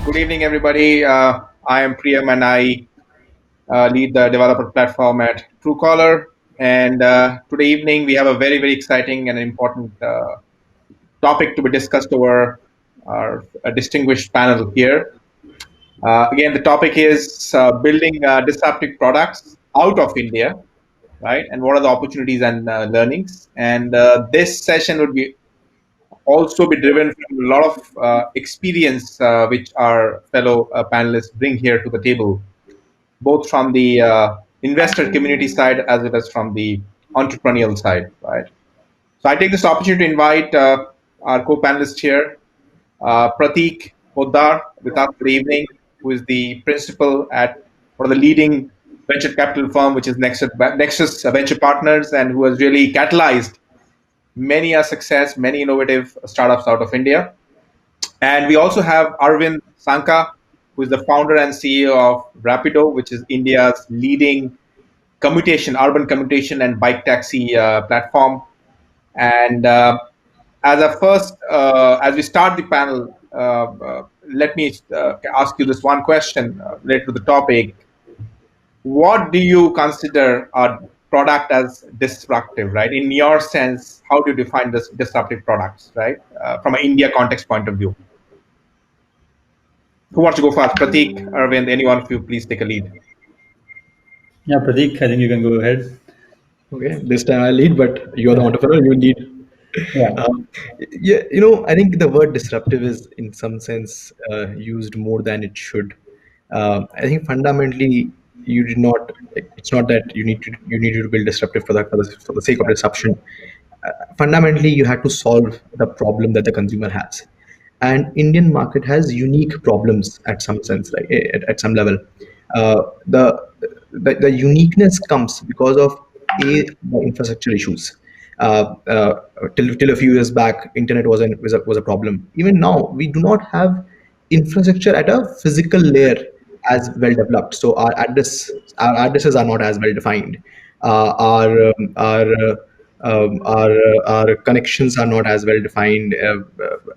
Good evening, everybody. I am Priyam and I lead the developer platform at Truecaller. And today evening, we have a very, very exciting and important topic to be discussed over our distinguished panel here. Again, the topic is building disruptive products out of India, right? And what are the opportunities and learnings? And this session would be also be driven from a lot of experience which our fellow panelists bring here to the table, both from the investor community side as well as from the entrepreneurial side, right? So I take this opportunity to invite our co-panelist here, Pratik Poddar, with us for the evening, who is the principal at one of the leading venture capital firm, which is Nexus Venture Partners, and who has really catalyzed many a success, many innovative startups out of India. And we also have Aravind Sanka, who is the founder and CEO of Rapido, which is India's leading urban commutation and bike taxi platform. And as we start the panel, let me ask you this one question related to the topic. What do you consider a product as disruptive, right? In your sense, how do you define this disruptive products, right? From an India context point of view. Who wants to go first? Pratik, Aravind, any one of you, please take a lead. Yeah, Pratik, I think you can go ahead. Okay, this time I lead, but you're the entrepreneur, you lead. Yeah. I think the word disruptive is in some sense used more than it should. I think fundamentally you did not. It's not that you need to build disruptive product for the sake of disruption. Fundamentally, you had to solve the problem that the consumer has, and Indian market has unique problems at some sense, right? At some level, uh, the, the uniqueness comes because of the infrastructure issues. Till a few years back, internet was a problem. Even now, we do not have infrastructure at a physical layer as well developed. So our addresses are not as well defined. Our connections are not as well defined.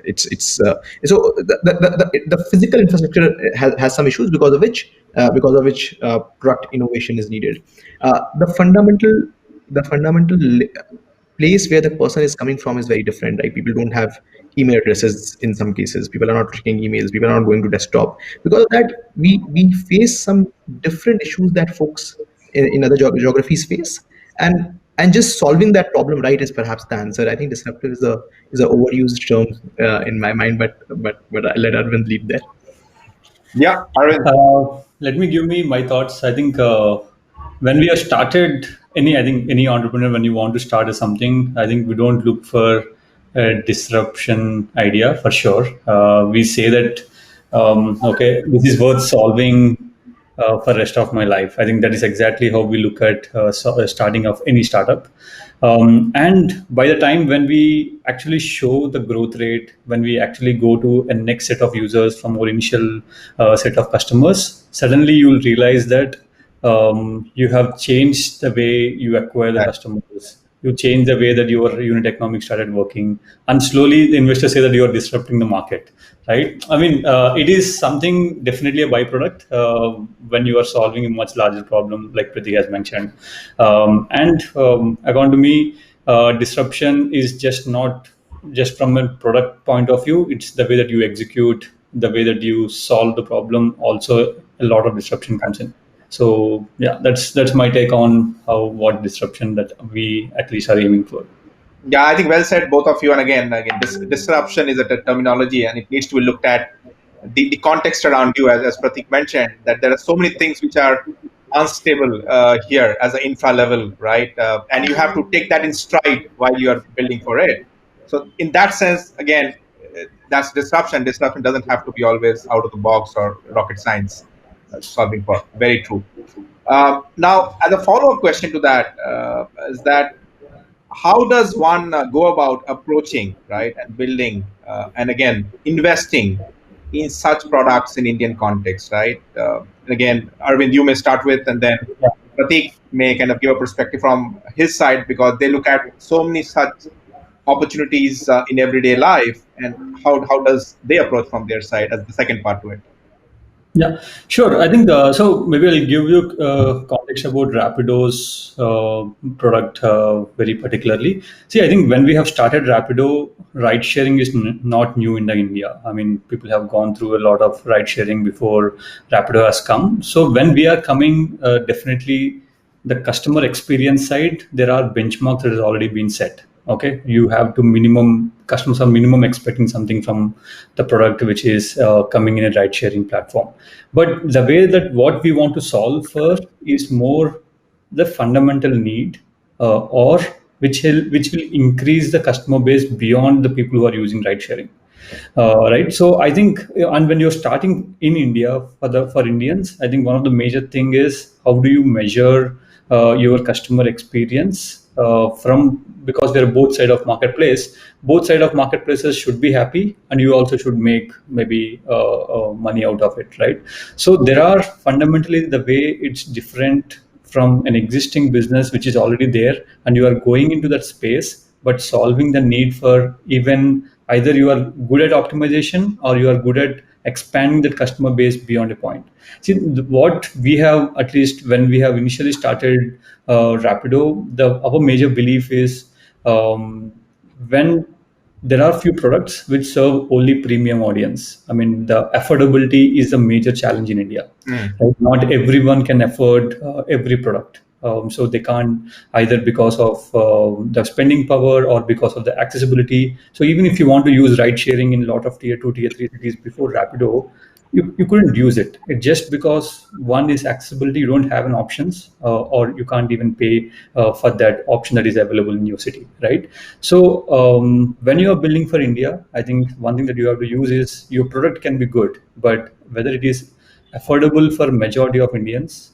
It's so the physical infrastructure has some issues because of which product innovation is needed. The fundamental place where the person is coming from is very different, right? People don't have email addresses in some cases. People are not checking emails. People are not going to desktop. Because of that, we face some different issues that folks in other geographies face, and just solving that problem right is perhaps the answer. I think disruptive is a overused term in my mind, but I let Arvind lead there. Yeah, Aravind. Let me give me my thoughts. I think when we have started I think any entrepreneur, when you want to start something, I think we don't look for a disruption idea for sure. We say that, okay, this is worth solving for rest of my life. I think that is exactly how we look at starting of any startup. And by the time when we actually show the growth rate, when we actually go to a next set of users from our initial set of customers, suddenly you will realize that you have changed the way you acquire the customers. You change the way that your unit economics started working, and slowly the investors say that you are disrupting the market, right? I mean, it is something definitely a byproduct when you are solving a much larger problem, like Pratik has mentioned. And according to me, disruption is just not just from a product point of view. It's the way that you execute, the way that you solve the problem. Also, a lot of disruption comes in. So yeah, that's my take on what disruption that we at least are aiming for. Yeah, I think well said, both of you. And again, disruption is a terminology, and it needs to be looked at the context around you, as Pratik mentioned, that there are so many things which are unstable here as an infra level, right? And you have to take that in stride while you are building for it. So in that sense, again, that's disruption. Disruption doesn't have to be always out of the box or rocket science solving for. Very true. Now, as a follow-up question to that, is that how does one go about approaching, right, and building and again investing in such products in Indian context, right? Again, Aravind, you may start with, and then Pratik may kind of give a perspective from his side, because they look at so many such opportunities in everyday life, and how does they approach from their side as the second part to it. Yeah, sure. I think so. Maybe I'll give you context about Rapido's product very particularly. See, I think when we have started Rapido, ride sharing is not new in the India. I mean, people have gone through a lot of ride sharing before Rapido has come. So when we are coming, definitely the customer experience side, there are benchmarks that has already been set. Okay, you have to minimum customers are minimum expecting something from the product which is coming in a ride sharing platform. But the way that what we want to solve for is more the fundamental need, or which will increase the customer base beyond the people who are using ride sharing. Right. So I think, and when you're starting in India for Indians, I think one of the major thing is how do you measure your customer experience from, because they're both side of marketplace. Both side of marketplaces should be happy, and you also should make maybe money out of it, right? So there are fundamentally the way it's different from an existing business which is already there, and you are going into that space but solving the need for, even either you are good at optimization or you are good at expanding that customer base beyond a point. See, what we have, at least when we have initially started Rapido, our major belief is, when there are few products which serve only premium audience. I mean, the affordability is a major challenge in India. Right? Not everyone can afford every product. So they can't, either because of the spending power or because of the accessibility. So even if you want to use ride sharing in a lot of tier 2, tier 3 cities before Rapido, you couldn't use it. Just because one is accessibility, you don't have an options, or you can't even pay for that option that is available in your city, right? So when you are building for India, I think one thing that you have to use is your product can be good, but whether it is affordable for majority of Indians,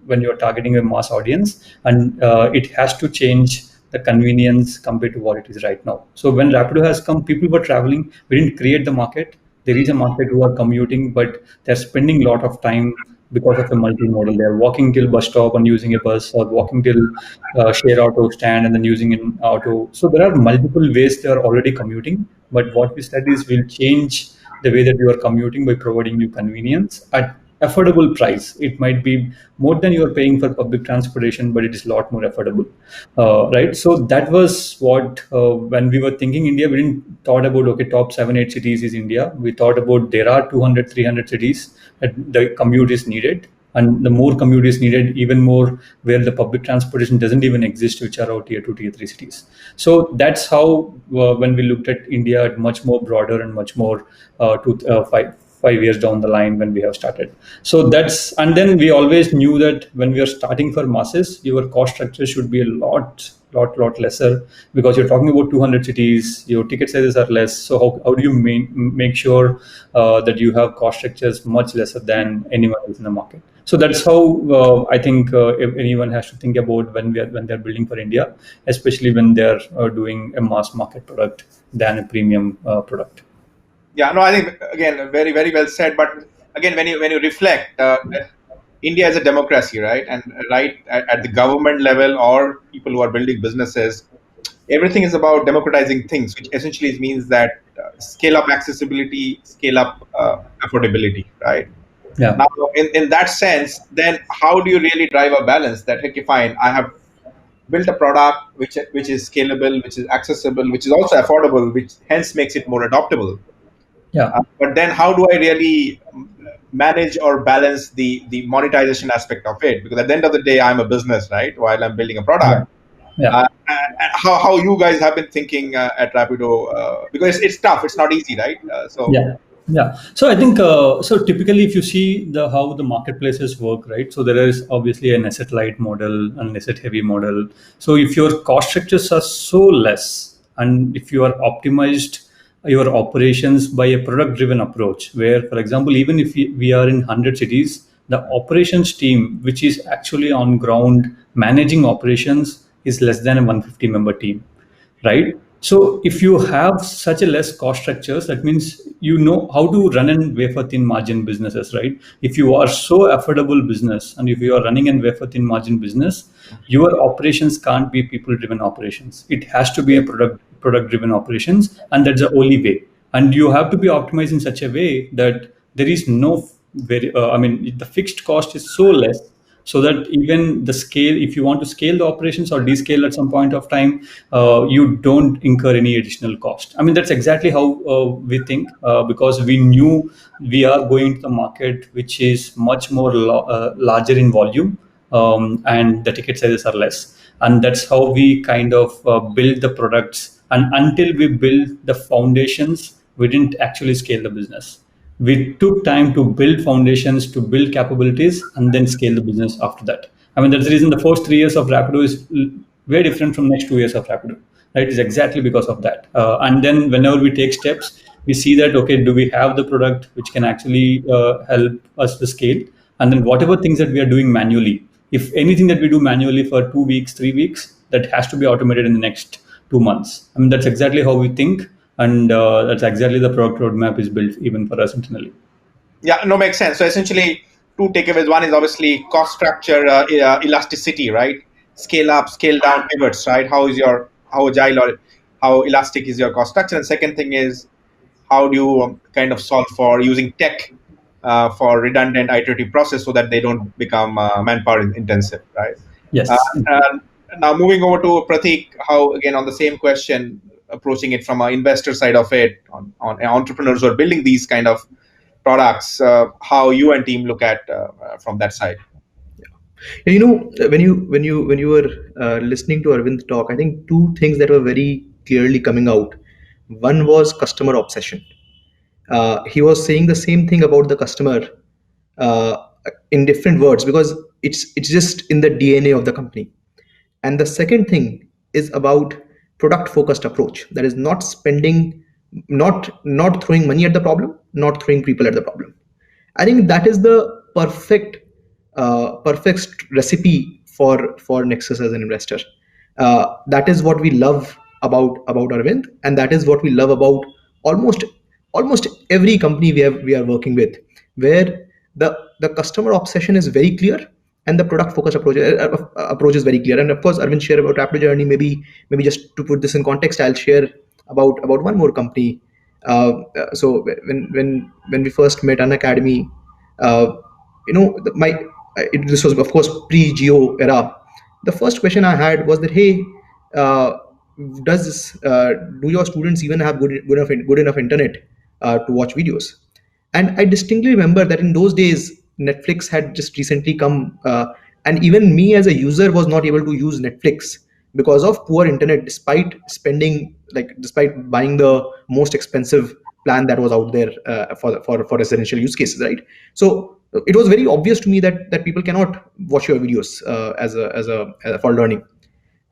when you are targeting a mass audience, and it has to change the convenience compared to what it is right now. So when Rapido has come, people were traveling. We didn't create the market. There is a market who are commuting, but they're spending a lot of time because of the multimodal. They're walking till bus stop and using a bus, or walking till share auto stand and then using an auto. So there are multiple ways they are already commuting. But what we said is we'll change the way that you are commuting by providing you convenience at affordable price. It might be more than you are paying for public transportation, but it is a lot more affordable, right? So that was what, when we were thinking India, we didn't thought about, okay, top 7 8 cities is India. We thought about there are 200 300 cities that the commute is needed, and the more commute is needed, even more where the public transportation doesn't even exist, which are out tier 2 tier 3 cities. So that's how, when we looked at India much more broader and much more five years down the line when we have started. So that's, and then we always knew that when we are starting for masses, your cost structure should be a lot lesser, because you're talking about 200 cities, your ticket sizes are less. So how do you make sure that you have cost structures much lesser than anyone else in the market? So that's how, I think, if anyone has to think about when they're building for India, especially when they're doing a mass market product than a premium product. Yeah, no, I think again, very very well said. But again, when you reflect, India is a democracy, right? And right at the government level or people who are building businesses, everything is about democratizing things, which essentially means that scale up accessibility, scale up affordability, right? Yeah. Now, in that sense, then how do you really drive a balance that, okay, fine, I have built a product which is scalable, which is accessible, which is also affordable, which hence makes it more adoptable. Yeah. But then how do I really manage or balance the monetization aspect of it? Because at the end of the day, I'm a business, right? While I'm building a product. Yeah. And how you guys have been thinking at Rapido, because it's tough, it's not easy, right? Yeah. So I think, so typically, if you see how the marketplaces work, right? So there is obviously an asset light model and asset heavy model. So if your cost structures are so less, and if you are optimized your operations by a product driven approach, where, for example, even if we are in 100 cities, the operations team, which is actually on ground managing operations, is less than a 150 member team, right? So if you have such a less cost structures, that means you know how to run and wafer thin margin businesses, right? If you are so affordable business, and if you are running and wafer thin margin business, your operations can't be people driven operations. It has to be a product driven operations, and that's the only way. And you have to be optimized in such a way that there is no very I mean the fixed cost is so less, so that even the scale, if you want to scale the operations or descale at some point of time, you don't incur any additional cost. I mean, that's exactly how we think, because we knew we are going to the market which is much more larger in volume, and the ticket sizes are less, and that's how we kind of build the products. And until we build the foundations, we didn't actually scale the business. We took time to build foundations, to build capabilities, and then scale the business after that. I mean, that's the reason the first 3 years of Rapido is very different from next 2 years of Rapido. Right? It's exactly because of that. And then whenever we take steps, we see that, okay, do we have the product which can actually help us to scale? And then whatever things that we are doing manually, if anything that we do manually for 2 weeks, 3 weeks, that has to be automated in the next 2 months. I mean, that's exactly how we think, and that's exactly the product roadmap is built even for us internally. Yeah, no, makes sense. So essentially, two takeaways. One is obviously cost structure, elasticity, right? Scale up, scale down pivots, right? How agile or how elastic is your cost structure? And second thing is, how do you kind of solve for using tech for redundant iterative process so that they don't become manpower intensive, right? Uh, Yes. and now moving over to Pratik, how again on the same question, approaching it from an investor side of it, on entrepreneurs who are building these kind of products, how you and team look at from that side. Yeah, when you were listening to Arvind talk, I think two things that were very clearly coming out. One was customer obsession. He was saying the same thing about the customer uh, in different words, because it's just in the DNA of the company. And the second thing is about product focused approach, that is not spending, not throwing money at the problem, not throwing people at the problem. I think that is the perfect recipe for Nexus as an investor. That is what we love about Arvind, and that is what we love about almost almost every company we are working with, where the customer obsession is very clear and the product focus approach is very clear. And of course, Arvind shared about Rapido journey. Maybe just to put this in context, I'll share about one more company. So when we first met Unacademy, uh, this was of course pre-Geo era. The first question I had was that, hey, uh, do your students even have good enough internet to watch videos? And I distinctly remember that in those days, Netflix had just recently come, and even me as a user was not able to use Netflix because of poor internet, despite buying the most expensive plan that was out there for residential use cases, right? So it was very obvious to me that people cannot watch your videos for learning.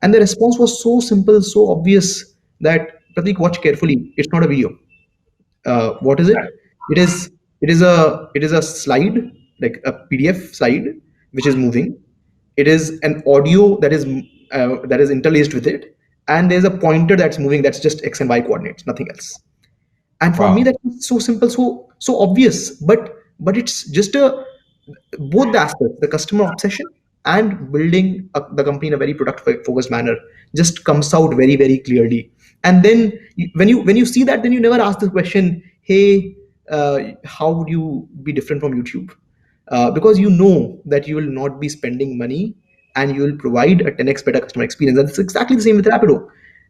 And the response was so simple, so obvious, that Pratik, watch carefully. It's not a video. What is it? It is a slide, like a PDF slide, which is moving. It is an audio that is interlaced with it, and there's a pointer that's moving. That's just X and Y coordinates, nothing else. And for me, Wow. that was so simple, so obvious. But it's just a both the aspects, the customer obsession and building the company in a very product focused manner, just comes out very very clearly. And then when you see that, then you never ask the question, hey, how would you be different from YouTube? Because you know that you will not be spending money, and you will provide a 10x better customer experience. And it's exactly the same with Rapido.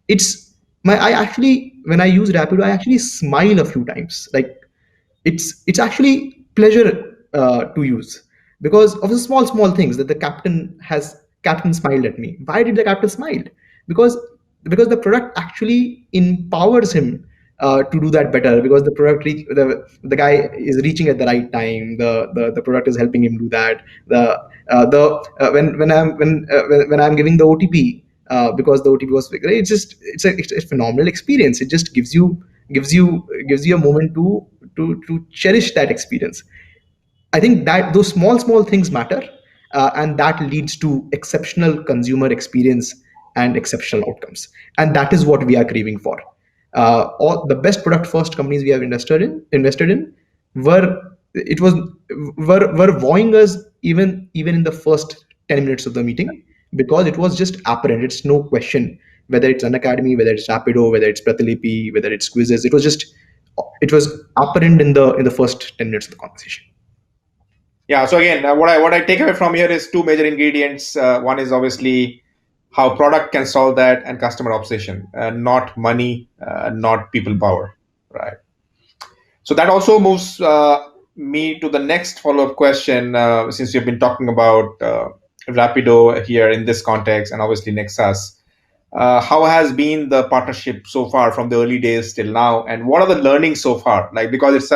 It's my I actually When I use Rapido, I actually smile a few times. Like, it's actually pleasure to use, because of the small things that the captain smiled at me. Why did the captain smile? Because because the product actually empowers him to do that better, because the guy is reaching at the right time. The product is helping him do that. When I'm giving the OTP, because the OTP was great, it's a phenomenal experience. It just gives you a moment to cherish that experience. I think that those small things matter, and that leads to exceptional consumer experience and exceptional outcomes. And that is what we are craving for. All the best product first companies we have invested in were it was were wowing us, even in the first 10 minutes of the meeting, because it was just apparent. It's no question whether it's an academy, whether it's Rapido, whether it's Pratilipi, whether it's quizzes. It was apparent in the first 10 minutes of the conversation. Yeah. So again, what I take away from here is two major ingredients. One is obviously how product can solve that, and customer obsession, not money, not people power, right? So that also moves me to the next follow-up question. Since we've been talking about Rapido here in this context, and obviously Nexus, how has been the partnership so far from the early days till now, and what are the learnings so far? Like, because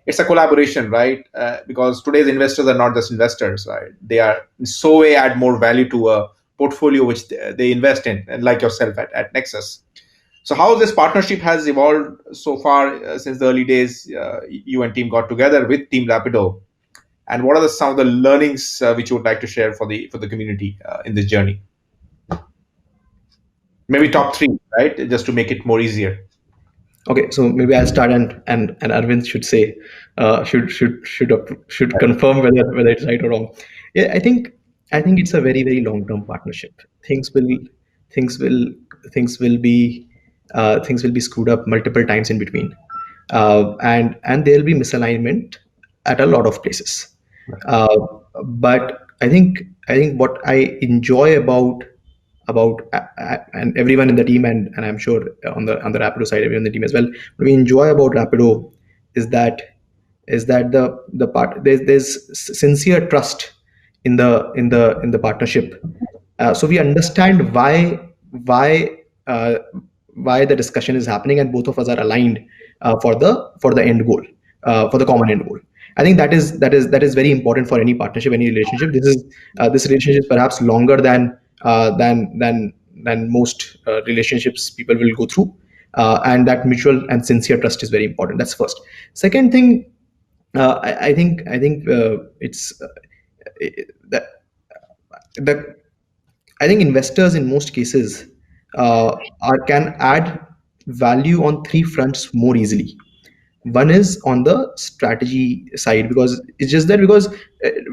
it's a collaboration, right? Because today's investors are not just investors, right? They are in so way add more value to a portfolio which they invest in, and like yourself at Nexus. So how this partnership has evolved so far since the early days you and team got together with Team Rapido, and what are some of the learnings which you would like to share for the community in this journey? Maybe top three, right? Just to make it more easier. Okay, so maybe I'll start, and Arvind should say, should confirm whether it's right or wrong. Yeah, I think it's a very very long term partnership. Things will things will things will be things will be screwed up multiple times in between, and there'll be misalignment at a lot of places. Uh, but I think what I enjoy about and everyone in the team, and I'm sure on the Rapido side, everyone in the team as well. What we enjoy about Rapido is that the part there's sincere trust in the partnership. So we understand why uh, why the discussion is happening, and both of us are aligned for the end goal, for the common end goal. I think that is very important for any partnership, any relationship. This relationship is perhaps longer than most relationships people will go through, and that mutual and sincere trust is very important. That's first. Second thing, I think it's that the I think investors in most cases can add value on three fronts more easily. One is on the strategy side, because it's just that because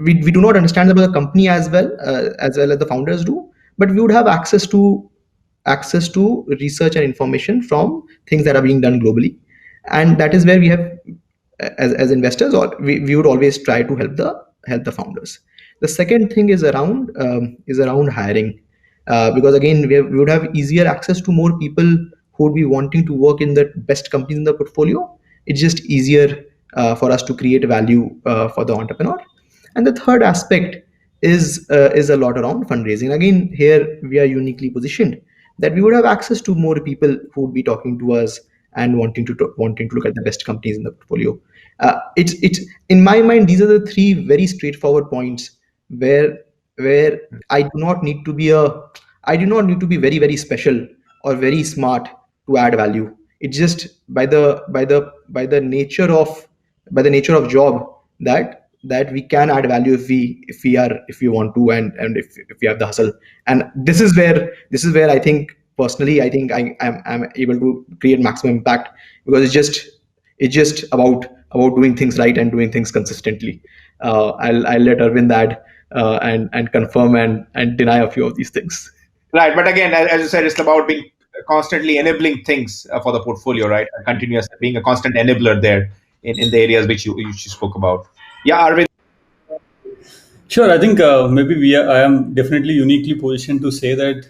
we do not understand about the company as well as the founders do, but we would have access to research and information from things that are being done globally, and that is where we have, as investors, or we would always try to help the founders. The second thing is around hiring, because again we would have easier access to more people who would be wanting to work in the best companies in the portfolio. It's just easier for us to create value for the entrepreneur. And the third aspect is a lot around fundraising. Again, here we are uniquely positioned that we would have access to more people who would be talking to us and wanting to look at the best companies in the portfolio. It's in my mind, these are the three very straightforward points where I do not need to be very very special or very smart to add value. It's just by the nature of job that we can add value if we want to, and if we have the hustle. And this is where I'm able to create maximum impact, because it's just about doing things right and doing things consistently. I'll let Arvind add and confirm and deny a few of these things. Right, but again, as you said, it's about being constantly enabling things for the portfolio, right? Continuous being a constant enabler there in the areas which you spoke about. Yeah, Arvind. Sure, I think maybe I am definitely uniquely positioned to say that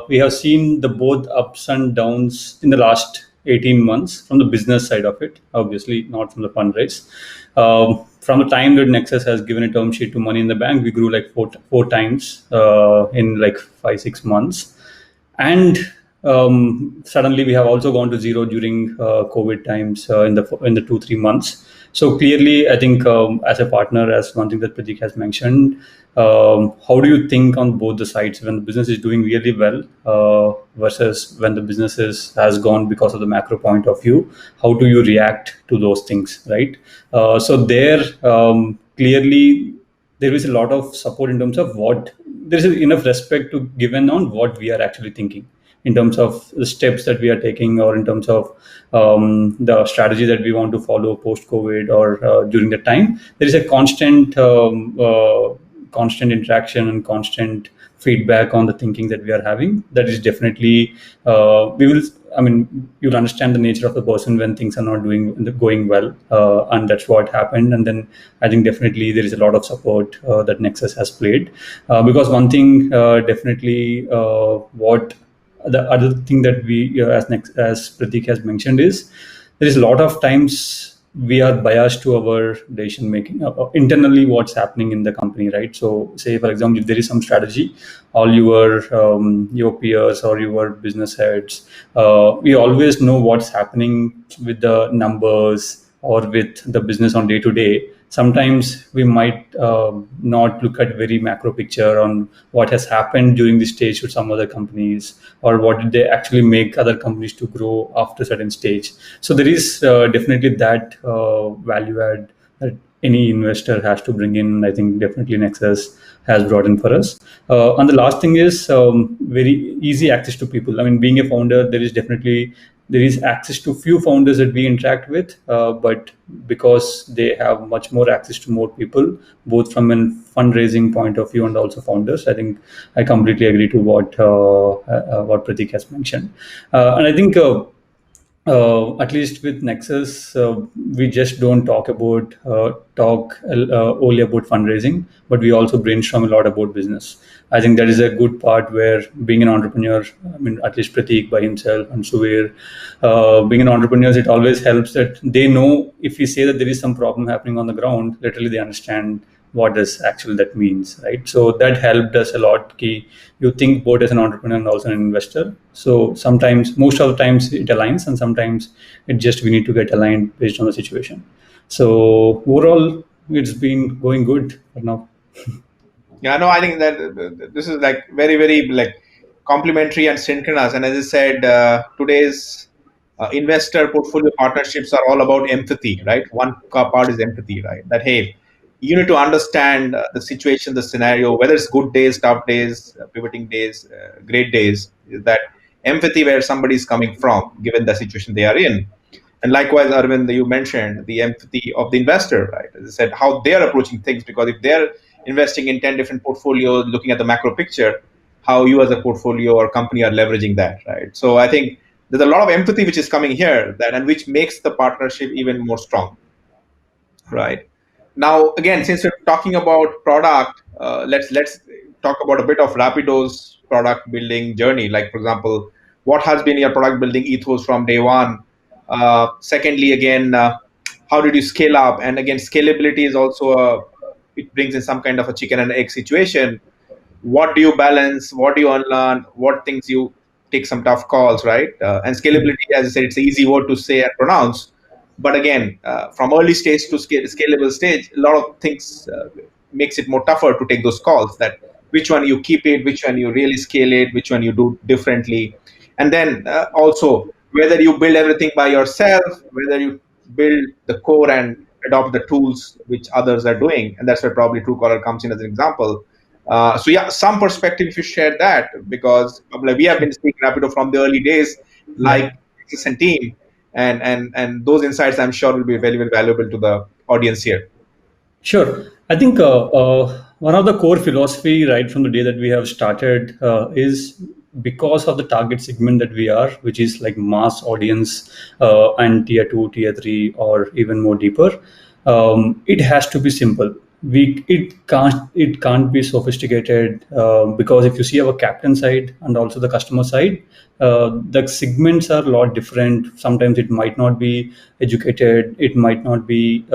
we have seen the both ups and downs in the last 18 months from the business side of it, obviously not from the fundraise. From the time that Nexus has given a term sheet to Money in the Bank, we grew like four times in like 5-6 months. And suddenly we have also gone to zero during COVID times in the 2-3 months. So clearly, I think as a partner, as one thing that Pratik has mentioned, how do you think on both the sides when the business is doing really well versus when the has gone because of the macro point of view? How do you react to those things, right? So there, clearly, there is a lot of support in terms of what there is enough respect to given on what we are actually thinking in terms of the steps that we are taking, or in terms of the strategy that we want to follow post COVID or during the time. There is a constant interaction and constant feedback on the thinking that we are having. That is definitely we will. I mean, you'll understand the nature of the person when things are not going well, and that's what happened. And then I think definitely there is a lot of support that Nexus has played, because one thing definitely what the other thing that we as Pratik has mentioned is there is a lot of times we are biased to our decision making internally what's happening in the company, right? So say for example, if there is some strategy, all your peers or your business heads, we always know what's happening with the numbers or with the business on day to day. Sometimes we might not look at very macro picture on what has happened during this stage with some other companies, or what did they actually make other companies to grow after a certain stage. So there is definitely that value add that any investor has to bring in. I think definitely Nexus has brought in for us. And the last thing is very easy access to people. I mean, being a founder, there is access to few founders that we interact with, but because they have much more access to more people, both from a fundraising point of view and also founders. I think I completely agree to what Pratik has mentioned, and I think. At least with Nexus, we just don't talk only about fundraising, but we also brainstorm a lot about business. I think that is a good part where being an entrepreneur, I mean, at least Pratik by himself and Suvir, being an entrepreneur, it always helps that they know if we say that there is some problem happening on the ground, literally they understand what does actually that means, right? So that helped us a lot. Ki you think both as an entrepreneur and also an investor. So sometimes, most of the times it aligns, and sometimes it just we need to get aligned based on the situation. So overall, it's been going good for now. Yeah, no, I think that this is like very, very like complementary and synchronous. And as I said, today's investor portfolio partnerships are all about empathy, right? One part is empathy, right? That hey, you need to understand the situation, the scenario, whether it's good days, tough days, pivoting days, great days. Is that empathy where somebody is coming from, given the situation they are in? And likewise, Aravind, you mentioned the empathy of the investor, right? As I said, how they're approaching things, because if they're investing in 10 different portfolios, looking at the macro picture, how you as a portfolio or company are leveraging that, right? So I think there's a lot of empathy which is coming here, that and which makes the partnership even more strong, right? Now, again, since we're talking about product, let's talk about a bit of Rapido's product building journey. Like, for example, what has been your product building ethos from day one? Secondly, again, how did you scale up? And again, scalability is also it brings in some kind of a chicken and egg situation. What do you balance? What do you unlearn? What things you take some tough calls, right? And scalability, as I said, it's an easy word to say and pronounce, but again, from early stage to scalable stage, a lot of things makes it more tougher to take those calls. That which one you keep it, which one you really scale it, which one you do differently, and then also whether you build everything by yourself, whether you build the core and adopt the tools which others are doing, and that's where probably Truecaller comes in as an example. So yeah, some perspective if you share that, because like, we have been seeing Rapido from the early days, like Nexus and team, and those insights I'm sure will be very, very valuable to the audience here. Sure. I think one of the core philosophy right from the day that we have started is because of the target segment that we are, which is like mass audience and tier 2, tier 3, or even more deeper. It has to be simple. It can't be sophisticated, because if you see our captain side and also the customer side, the segments are a lot different. Sometimes it might not be educated, it might not be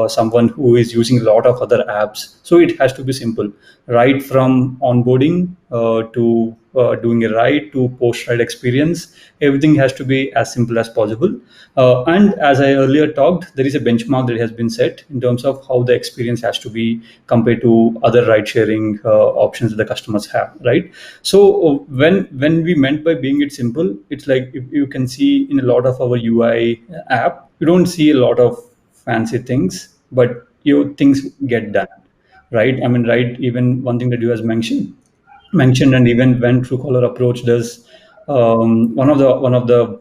someone who is using a lot of other apps. So it has to be simple, right from onboarding to doing a ride to post-ride experience. Everything has to be as simple as possible. And as I earlier talked, there is a benchmark that has been set in terms of how the experience has to be compared to other ride-sharing options that the customers have, right? So when we meant by being it simple, it's like if you can see in a lot of our UI app, you don't see a lot of fancy things, but your things get done, right? I mean, right, even one thing that you has mentioned, and even when Truecaller approached us, one of the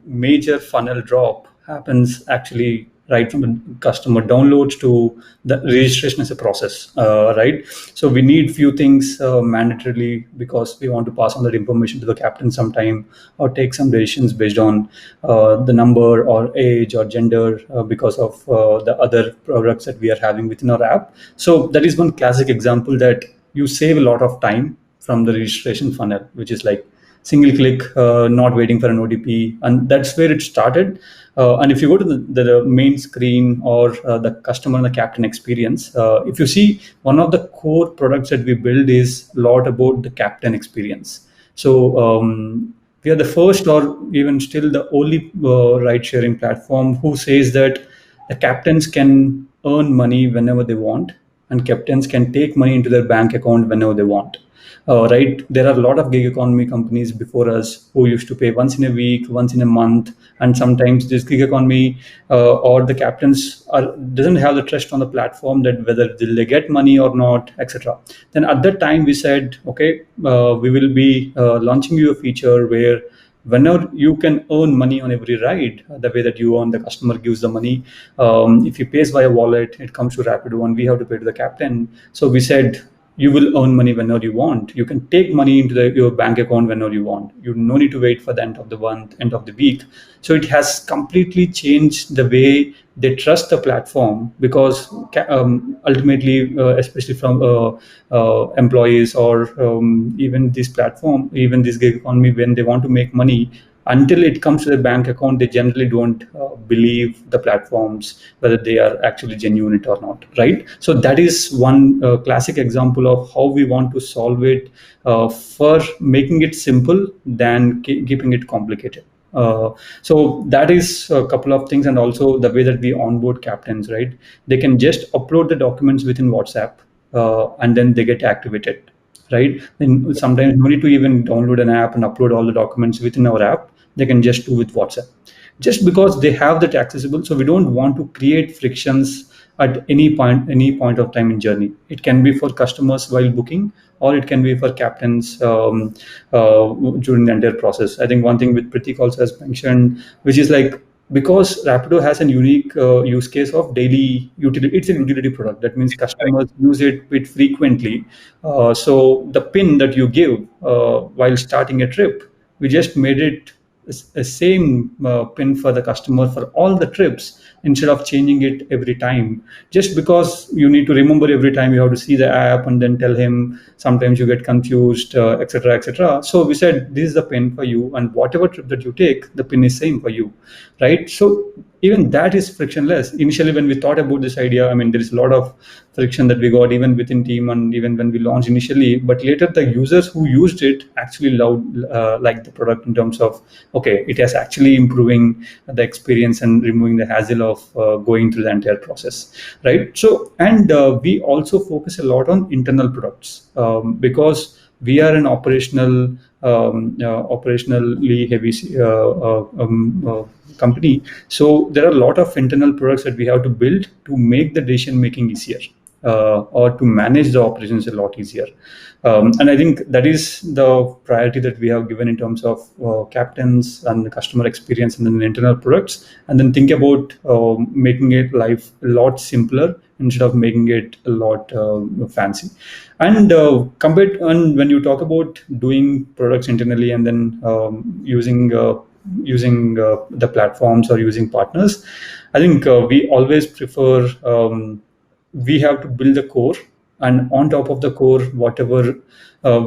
major funnel drop happens actually right from the customer downloads to the registration as a process, right? So we need few things mandatorily because we want to pass on that information to the captain sometime, or take some decisions based on the number or age or gender because of the other products that we are having within our app. So that is one classic example that you save a lot of time from the registration funnel, which is like single click, not waiting for an OTP, and that's where it started. And if you go to the main screen, or the customer and the captain experience, if you see, one of the core products that we build is a lot about the captain experience. So we are the first, or even still the only ride sharing platform who says that the captains can earn money whenever they want, and captains can take money into their bank account whenever they want. Right, there are a lot of gig economy companies before us who used to pay once in a week, once in a month, and sometimes this gig economy or the captains doesn't have the trust on the platform that whether they get money or not, etc. Then at that time we said, okay, we will be launching you a feature where whenever you can earn money on every ride, the way that you earn, the customer gives the money. If he pays via wallet, it comes to Rapido and we have to pay to the captain. So we said, you will earn money whenever you want. You can take money into your bank account whenever you want. You no need to wait for the end of the month, end of the week. So it has completely changed the way they trust the platform, because ultimately, especially from employees, or even this platform, even this gig economy, when they want to make money, until it comes to the bank account, they generally don't believe the platforms whether they are actually genuine it or not, right? So that is one classic example of how we want to solve it, for making it simple than keeping it complicated. So that is a couple of things, and also the way that we onboard captains, right? They can just upload the documents within WhatsApp, and then they get activated, right? And sometimes no need to even download an app and upload all the documents within our app. They can just do with WhatsApp, just because they have that accessible. So we don't want to create frictions at any point of time in journey. It can be for customers while booking, or it can be for captains during the entire process. I think one thing with Pratik also has mentioned, which is like, because Rapido has a unique use case of daily utility. It's a utility product. That means customers use it with frequently. So the pin that you give while starting a trip, we just made it a same pin for the customer for all the trips, instead of changing it every time. Just because you need to remember every time, you have to see the app and then tell him. Sometimes you get confused, etc., etc. So we said, this is the pin for you, and whatever trip that you take, the pin is same for you, right? So even that is frictionless. Initially, when we thought about this idea, I mean, there is a lot of friction that we got even within team, and even when we launched initially. But later, the users who used it actually loved, liked the product in terms of, okay, it is actually improving the experience and removing the hassle of going through the entire process, right? So, and we also focus a lot on internal products, because we are an operationally heavy company. So there are a lot of internal products that we have to build to make the decision making easier, or to manage the operations a lot easier. And I think that is the priority that we have given in terms of captains and the customer experience, and then the internal products, and then think about making it life a lot simpler instead of making it a lot fancy. And and when you talk about doing products internally and then using the platforms or using partners, I think we always prefer, we have to build the core, and on top of the core, whatever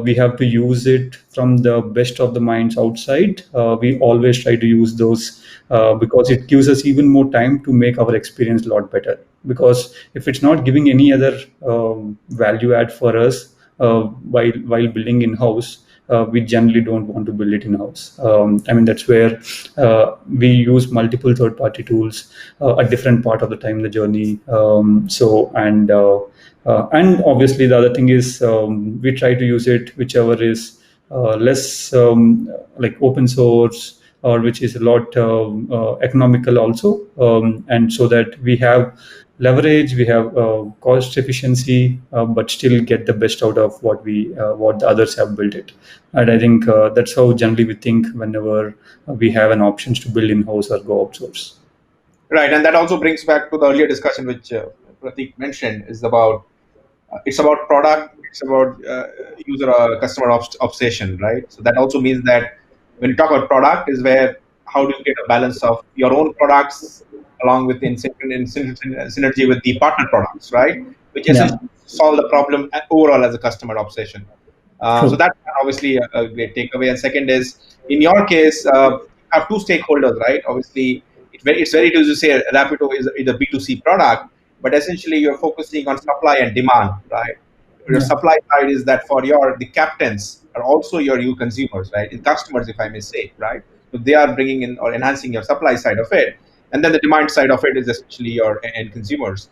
we have to use it from the best of the minds outside, we always try to use those, because it gives us even more time to make our experience a lot better. Because if it's not giving any other value add for us while building in-house, we generally don't want to build it in-house. I mean, that's where we use multiple third-party tools at different part of the time in the journey. And obviously the other thing is, we try to use it whichever is less like open source, or which is a lot economical also, and so that we have leverage, we have cost efficiency, but still get the best out of what the others have built it. And I think that's how generally we think whenever we have an options to build in-house or go outsource. Right, and that also brings back to the earlier discussion which Pratik mentioned is about it's about product, it's about user customer obsession, right? So that also means that when you talk about product is where how do you get a balance of your own products along with synergy with the partner products, right? Which Yeah, essentially solve the problem overall as a customer obsession. So true. that's obviously a great takeaway. And second is, in your case, you have two stakeholders, right? Obviously, it's very easy to say Rapido is a B2C product, but essentially you're focusing on supply and demand, right? Your Yeah, supply side is that for the captains are also you consumers, right? In customers, if I may say, right? So they are bringing in or enhancing your supply side of it, and then the demand side of it is essentially your end consumers.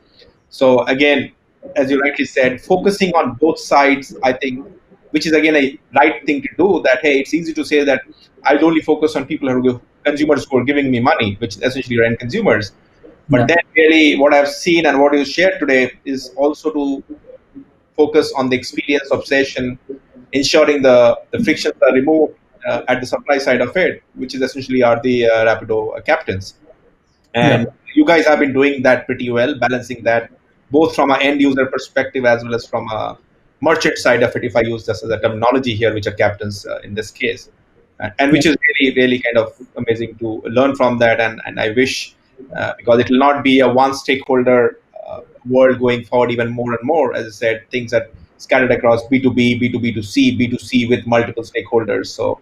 So again, as you rightly said, focusing on both sides, I think, which is again a right thing to do. That hey, it's easy to say that I'll only focus on people who are consumers who are giving me money, which is essentially your end consumers. But yeah, then really, what I've seen and what you shared today is also to focus on the experience obsession, ensuring the frictions are removed at the supply side of it, which is essentially are the Rapido captains. yeah, And you guys have been doing that pretty well, balancing that both from an end user perspective as well as from a merchant side of it, if I use this as a terminology here, which are captains in this case. And yeah, which is really, really kind of amazing to learn from that. And I wish, because it will not be a one stakeholder world going forward even more and more. As I said, things are scattered across B2B, B2B2C, B2C with multiple stakeholders. So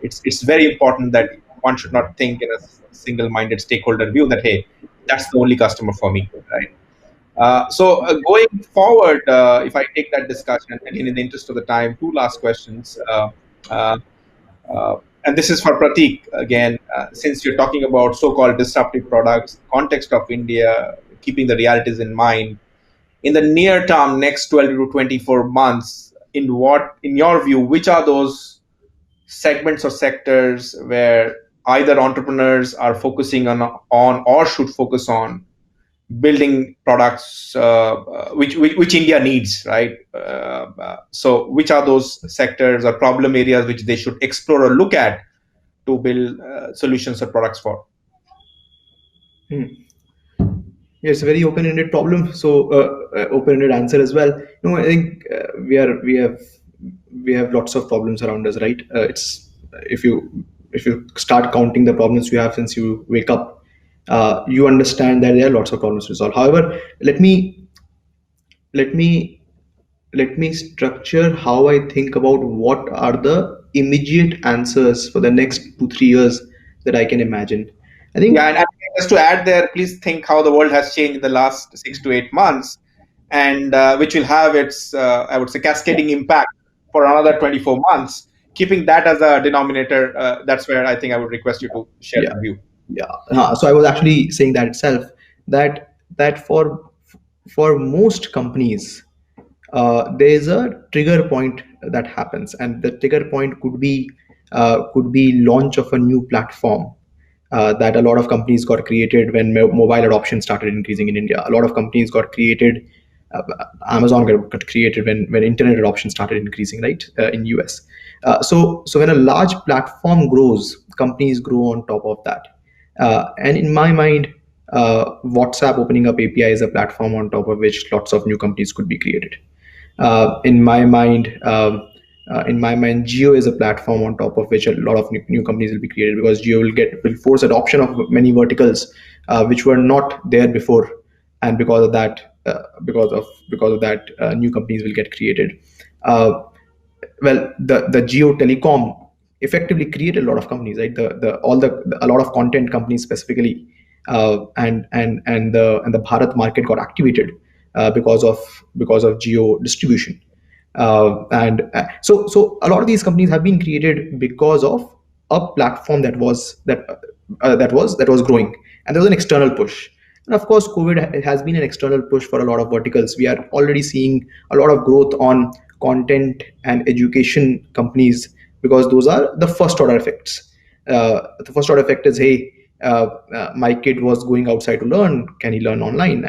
it's very important that one should not think in a single-minded stakeholder view that hey, that's the only customer for me, right? Going forward, if I take that discussion, and in the interest of the time, two last questions. Uh, and this is for Pratik again, since you're talking about so-called disruptive products, context of India, keeping the realities in mind, in the near term, next 12 to 24 months, in your view, which are those segments or sectors where either entrepreneurs are focusing on or should focus on building products which India needs, right? So, which are those sectors or problem areas which they should explore or look at to build solutions or products for? Hmm. Yeah, it's a very open-ended problem. So open-ended answer as well. I think we have lots of problems around us, right? It's if you start counting the problems you have since you wake up, you understand that there are lots of problems to solve. However, let me let me structure how I think about what are the immediate answers for the next 2 3 years that I can imagine. I Yeah, think and just to add there, please think how the world has changed in the last 6 to 8 months, and which will have its, I would say, cascading impact for another 24 months. Keeping that as a denominator, that's where I think I would request you to share yeah, the view. yeah. So I was actually saying that itself, that for most companies, there is a trigger point that happens, and the trigger point could be launch of a new platform. That a lot of companies got created when mobile adoption started increasing in India. A lot of companies got created. Amazon got created when internet adoption started increasing, right, in US. So when a large platform grows, companies grow on top of that. And in my mind, WhatsApp opening up API is a platform on top of which lots of new companies could be created. In my mind, Geo is a platform on top of which a lot of new companies will be created, because Geo will force adoption of many verticals which were not there before, and because of that, new companies will get created. Uh, well, the Geo Telecom effectively created a lot of companies, right? A lot of content companies specifically, and the Bharat market got activated because of Geo distribution. And so a lot of these companies have been created because of a platform that was growing, and there was an external push. And of course, COVID has been an external push for a lot of verticals. We are already seeing a lot of growth on content and education companies, because those are the first order effects. The first order effect is, hey, my kid was going outside to learn. Can he learn online?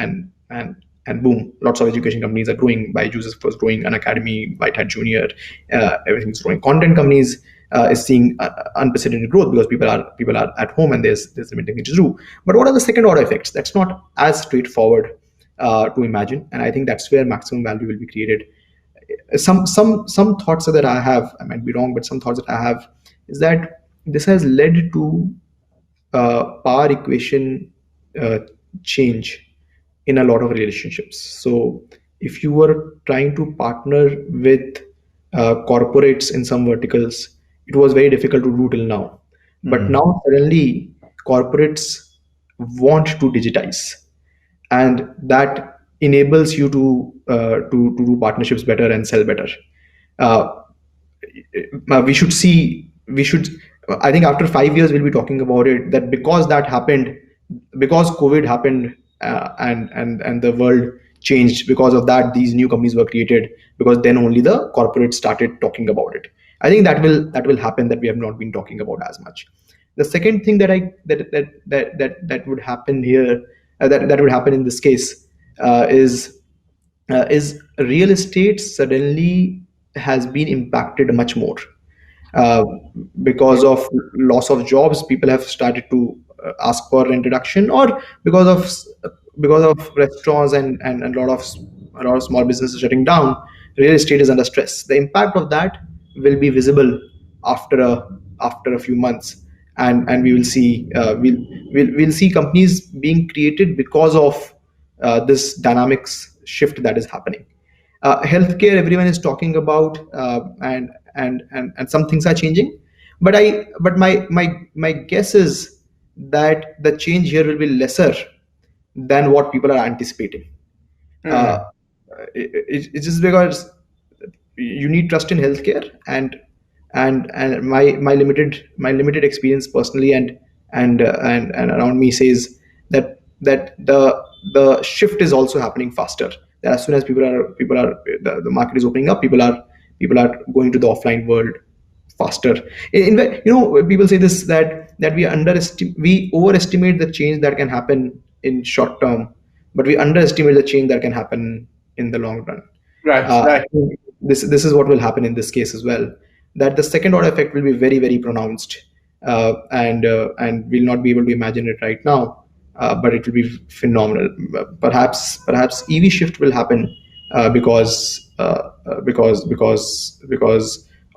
And boom, lots of education companies are growing. Byju's is first growing, an academy, White Hat Junior, everything's growing. Content companies, is seeing unprecedented growth because people are at home and there's limited things to do. But what are the second order effects? That's not as straightforward to imagine, and I think that's where maximum value will be created. Some thoughts that I have, I might be wrong, but some thoughts that I have is that this has led to power equation uh, change in a lot of relationships. So if you were trying to partner with corporates in some verticals, it was very difficult to do till now. But now suddenly corporates want to digitize, and that enables you to do partnerships better and sell better. Uh, we should I think after 5 years we'll be talking about it, that because that happened, because COVID happened, and the world changed because of that, these new companies were created, because then only the corporates started talking about it. I think that will happen, that we have not been talking about as much. The second thing that I that would happen here, that would happen in this case, is real estate suddenly has been impacted much more. uh, because of loss of jobs, people have started to ask for rent reduction, or because of restaurants and a lot of small businesses shutting down. Real estate is under stress. The impact of that will be visible after a few months, and we will see we'll see companies being created because of this dynamics shift that is happening. Healthcare, everyone is talking about, and some things are changing, but my guess is that the change here will be lesser than what people are anticipating. uh, it's just because you need trust in healthcare, and my limited experience personally, and around me says that the shift is also happening faster. That as soon as the market is opening up, people are going to the offline world faster. In fact, people say this, that we overestimate the change that can happen in short term, but we underestimate the change that can happen in the long run. Right, I right. think this is what will happen in this case as well. That the second order effect will be very, very pronounced, and we'll not be able to imagine it right now, but it will be phenomenal. Perhaps EV shift will happen because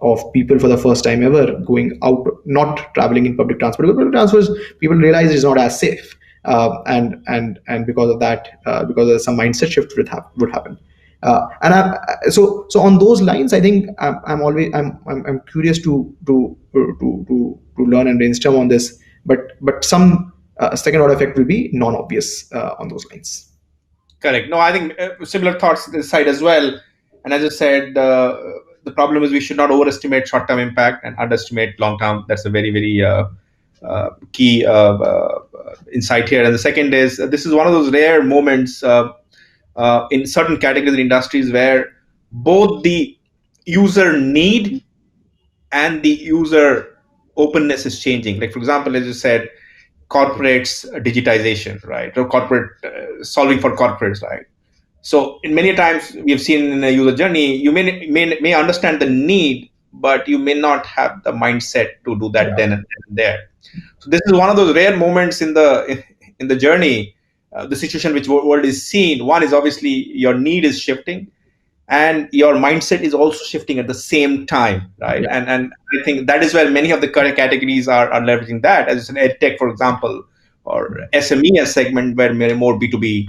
of people for the first time ever going out, not traveling in public transport. Because public transport, people realize is not as safe, and because of that, because of some mindset shift would happen. And so on those lines, I think I'm curious to learn and brainstorm on this. But some second order effect will be non-obvious on those lines. Correct. No, I think similar thoughts this side as well. And as I said, the problem is we should not overestimate short-term impact and underestimate long-term. That's a very, very key insight here. And the second is this is one of those rare moments in certain categories and industries where both the user need and the user openness is changing. Like, for example, as you said, corporates digitization, right? Or corporate solving for corporates, right? So in many times we have seen in a user journey, you may understand the need, but you may not have the mindset to do that Yeah. then and there. So this is one of those rare moments in the journey, the situation which world is seen. One is obviously your need is shifting, and your mindset is also shifting at the same time, right? Yeah. And I think that is where many of the current categories are leveraging that, as an edtech, for example, or SME as segment where more B2B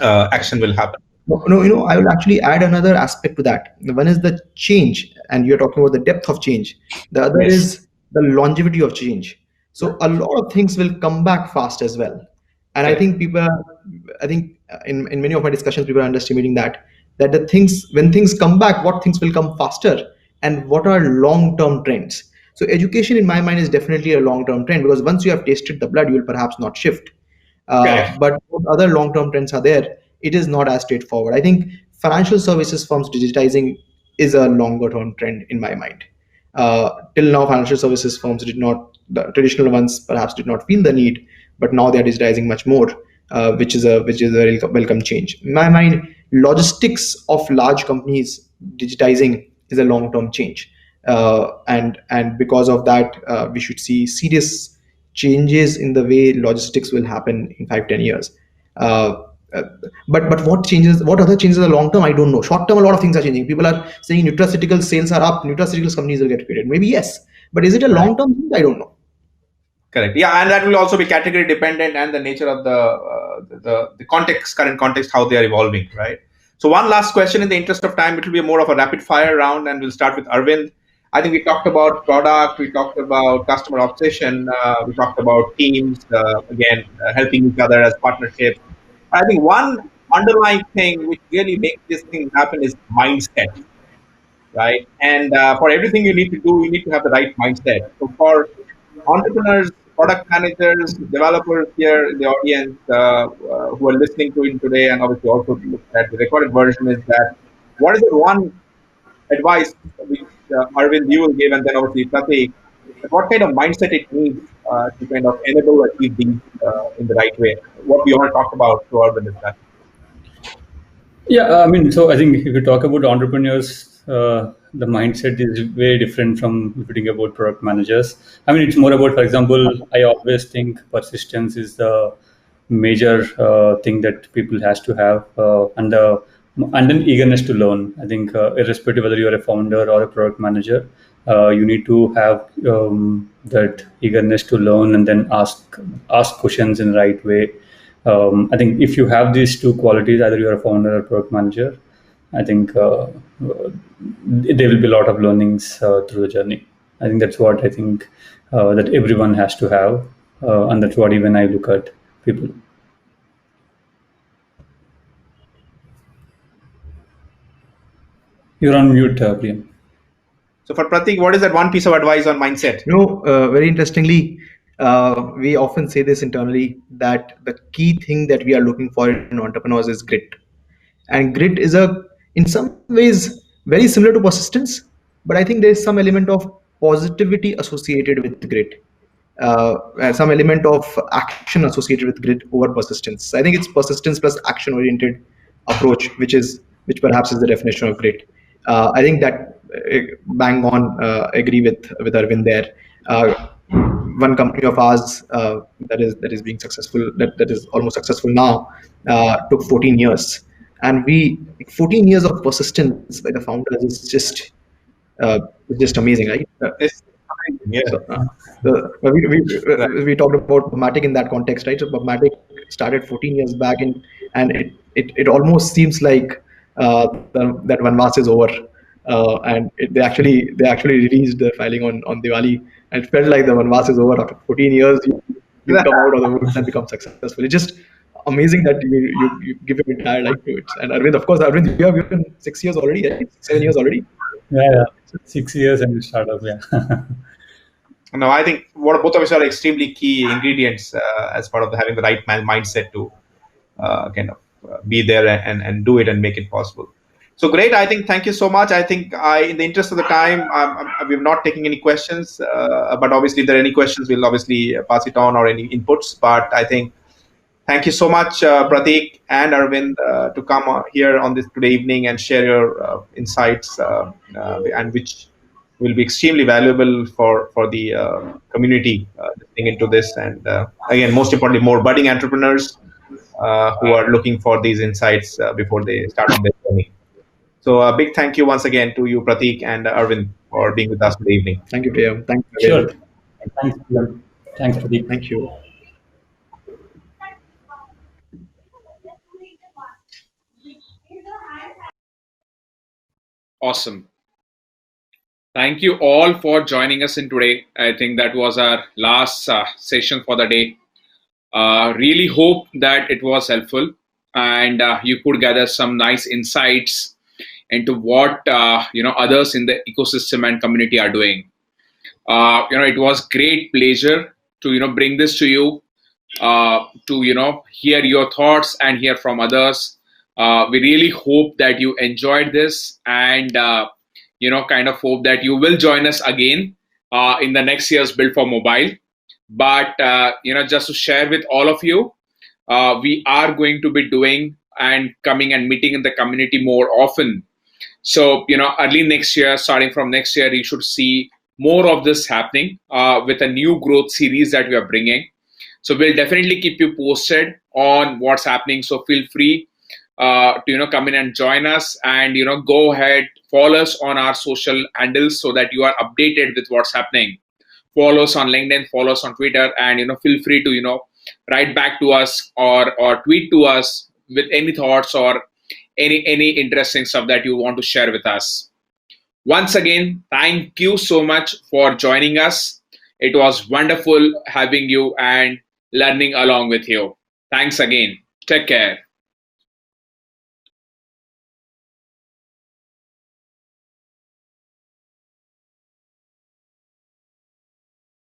action will happen. No, I will actually add another aspect to that. One is the change, and you're talking about the depth of change. The other Yes. is the longevity of change. So a lot of things will come back fast as well. And I Correct. think in many of my discussions, people are underestimating that the things, when things come back, what things will come faster, and what are long-term trends. So education, in my mind, is definitely a long-term trend, because once you have tasted the blood, you will perhaps not shift. Correct. But what other long-term trends are there? It is not as straightforward. I think financial services firms digitizing is a longer-term trend in my mind. Till now, financial services firms did not, the traditional ones perhaps did not feel the need, but now they are digitizing much more, which is a very welcome change. In my mind, logistics of large companies digitizing is a long-term change. and because of that, we should see serious changes in the way logistics will happen in 5-10 years. Uh, uh, but what changes? What other changes in the long term? I don't know. Short term, a lot of things are changing. People are saying nutraceutical sales are up. Nutraceuticals companies will get created. Maybe yes, but is it a long term thing? I don't know. Correct. Yeah, and that will also be category dependent and the nature of the context, current context, how they are evolving, right? So one last question in the interest of time, it will be more of a rapid fire round, and we'll start with Aravind. I think we talked about product, we talked about customer obsession, we talked about teams, again, helping each other as partnerships. I think one underlying thing which really makes this thing happen is mindset, right? And for everything you need to do, you need to have the right mindset. So for entrepreneurs, product managers, developers here in the audience who are listening to it today, and obviously also look at the recorded version, is that what is the one advice which Aravind you will give, and then obviously Pratik, what kind of mindset it needs to kind of enable achieve these in the right way? What we all talked about throughout the discussion. Yeah, I mean, so I think if you talk about entrepreneurs, the mindset is very different from if you think about product managers. I mean, it's more about, for example, I always think persistence is the major thing that people has to have, and an eagerness to learn. I think irrespective whether you're a founder or a product manager, you need to have that eagerness to learn and then ask questions in the right way. I think if you have these two qualities, either you're a founder or product manager, I think there will be a lot of learnings through the journey. I think that's what I think that everyone has to have, and that's what even I look at people. You're on mute, Priyam. So for Pratik, what is that one piece of advice on mindset? Very interestingly, we often say this internally that the key thing that we are looking for in entrepreneurs is grit. And grit is in some ways, very similar to persistence, but I think there is some element of positivity associated with grit, and some element of action associated with grit over persistence. I think it's persistence plus action oriented approach, which perhaps is the definition of grit. I think that bang on, agree with Aravind there. One company of ours that is being successful, that is almost successful now, took 14 years, and 14 years of persistence by the founders is just amazing, right? It's yeah. So, we talked about Matic in that context, right? So Matic started 14 years back, and it almost seems like that Vanvas is over, and they actually released the filing on Diwali, and it felt like the Vanvas is over after 14 years. You come out of the woods and become successful. It's just amazing that you give your entire life to it. And Aravind, of course, Aravind, you have been 6 years already, right? 7 years already. Yeah. 6 years and we start up. Yeah. No, I think what both of us are extremely key ingredients as part of having the right mindset to kind of be there and do it and make it possible. So great. I think thank you so much. I think in the interest of the time, we're not taking any questions, but obviously if there are any questions, we'll obviously pass it on or any inputs. But I think thank you so much, Pratik and Aravind, to come here on this today evening and share your insights, and which will be extremely valuable for the community listening into this. And again, most importantly, more budding entrepreneurs who are looking for these insights before they start on their journey. So a big thank you once again to you, Pratik and Aravind, for being with us today evening. Thank you, Priyam. Thank you, Sure. Aravind. Thanks, Priyam. Thanks, Pratik. Thank you. Awesome. Thank you all for joining us in today. I think that was our last session for the day. Really hope that it was helpful and you could gather some nice insights into what others in the ecosystem and community are doing. It was great pleasure to bring this to you, to hear your thoughts and hear from others. We really hope that you enjoyed this and kind of hope that you will join us again in the next year's Build for Mobile. But just to share with all of you, we are going to be doing and coming and meeting in the community more often. So, early next year, starting from next year, you should see more of this happening with a new growth series that we are bringing. So we'll definitely keep you posted on what's happening. So feel free to come in and join us, and go ahead, follow us on our social handles so that you are updated with what's happening. Follow us on LinkedIn, follow us on Twitter, and feel free to write back to us or tweet to us with any thoughts or any interesting stuff that you want to share with us. Once again, thank you so much for joining us. It was wonderful having you and learning along with you. Thanks again. Take care.